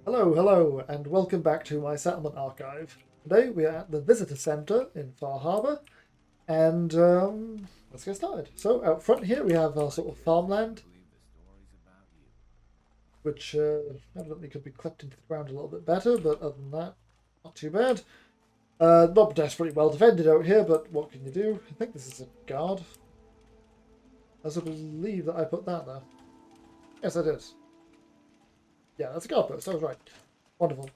Hello, hello, and welcome back to my settlement archive. Today we are at the Visitor Centre in Far Harbour, and let's get started. So out front here we have our sort of farmland, which evidently could be clipped into the ground a little bit better, but other than that, not too bad. Not desperately well defended out here, but what can you do? I think this is a guard. I also believe that I put that there. Yes, I did. Yeah, that's a guard post. I was right. Wonderful.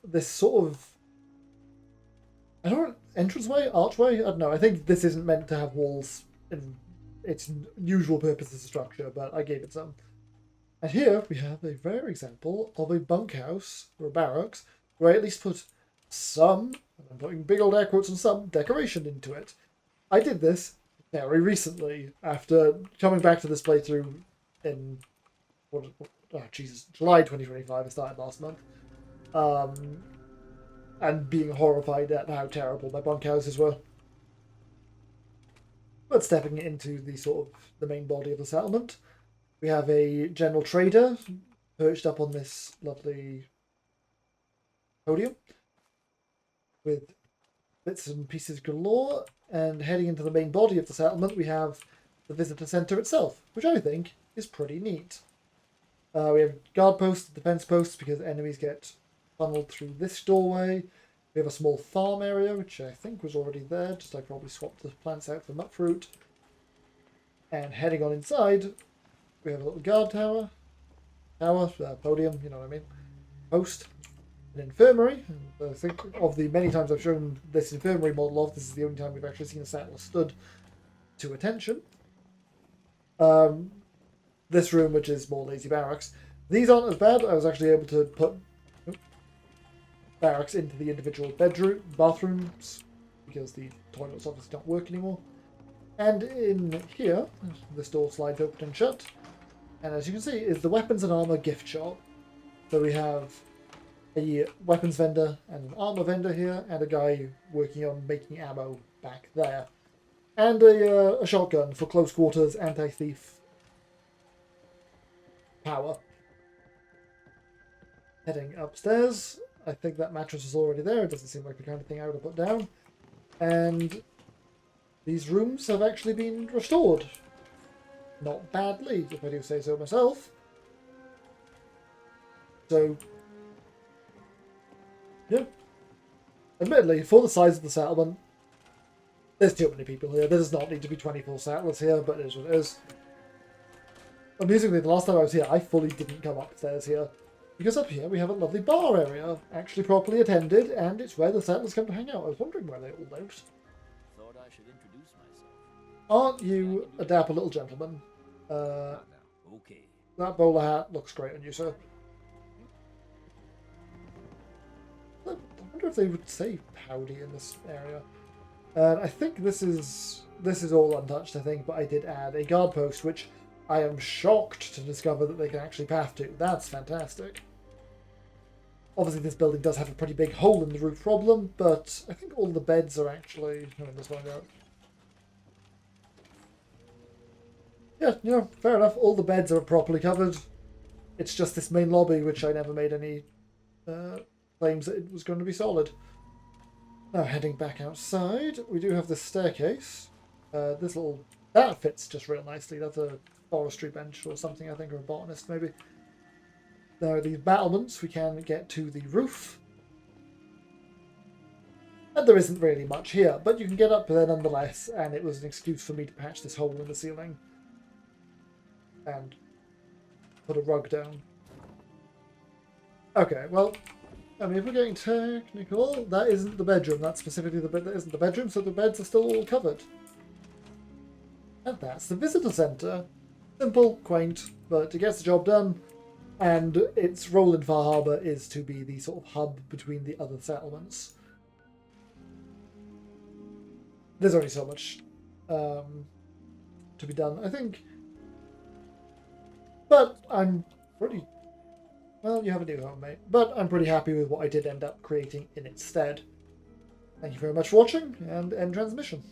This sort of, I don't know, entranceway, archway. I don't know. I think this isn't meant to have walls in its usual purpose as a structure, but I gave it some. And here we have a rare example of a bunkhouse or a barracks where I at least put some, and I'm putting big old air quotes on some, decoration into it. I did this very recently after coming back to this playthrough in July 2025. I started last month, and being horrified at how terrible my bunkhouses were. But stepping into the sort of the main body of the settlement, we have a general trader perched up on this lovely podium with bits and pieces galore. And heading into the main body of the settlement, we have the visitor centre itself, which I think is pretty neat. We have guard posts, defence posts, because enemies get funneled through this doorway. We have a small farm area, which I think was already there, just I probably swapped the plants out for nut fruit. And heading on inside, we have a little guard tower, podium, you know what I mean, post, an infirmary. And I think of the many times I've shown this infirmary model off, this is the only time we've actually seen a settler stood to attention. This room, which is more lazy barracks. These aren't as bad. I was actually able to put barracks into the individual bathrooms, because the toilets obviously don't work anymore. And in here, this door slides open and shut. And as you can see, is the weapons and armor gift shop. So we have a weapons vendor and an armor vendor here, and a guy working on making ammo back there. And a shotgun for close quarters anti-thief power. Heading upstairs, I think that mattress is already there. It doesn't seem like the kind of thing I would have put down. And these rooms have actually been restored. Not badly, if I do say so myself. So, yeah. Admittedly, for the size of the settlement, there's too many people here. There does not need to be 24 settlers here, but it is what it is. Amusingly, the last time I was here, I fully didn't come upstairs here. Because up here we have a lovely bar area, actually properly attended, and it's where the settlers come to hang out. I was wondering where they all lived. Thought I should introduce myself. Aren't you a dapper little gentleman? Okay. That bowler hat looks great on you, sir. I wonder if they would say howdy in this area. I think this is all untouched, I think, but I did add a guard post, which I am shocked to discover that they can actually path to. That's fantastic. Obviously, this building does have a pretty big hole in the roof problem, but I think all the beds are actually... Let's find out. Yeah, fair enough. All the beds are properly covered. It's just this main lobby, which I never made any claims that it was going to be solid. Now, heading back outside, we do have this staircase. That fits just real nicely. That's a forestry bench or something, I think, or a botanist maybe. There are these battlements. We can get to the roof. And there isn't really much here, but you can get up there nonetheless, and it was an excuse for me to patch this hole in the ceiling. And put a rug down. Okay, well, I mean, if we're getting technical, that isn't the bedroom. That's specifically the bed that isn't the bedroom, so the beds are still all covered. And that's the visitor centre. Simple, quaint, but it gets the job done. And its role in Far Harbour is to be the sort of hub between the other settlements. There's only so much to be done, I think. But I'm pretty... Well, you have a new home, mate. But I'm pretty happy with what I did end up creating in its stead. Thank you very much for watching, and end transmission.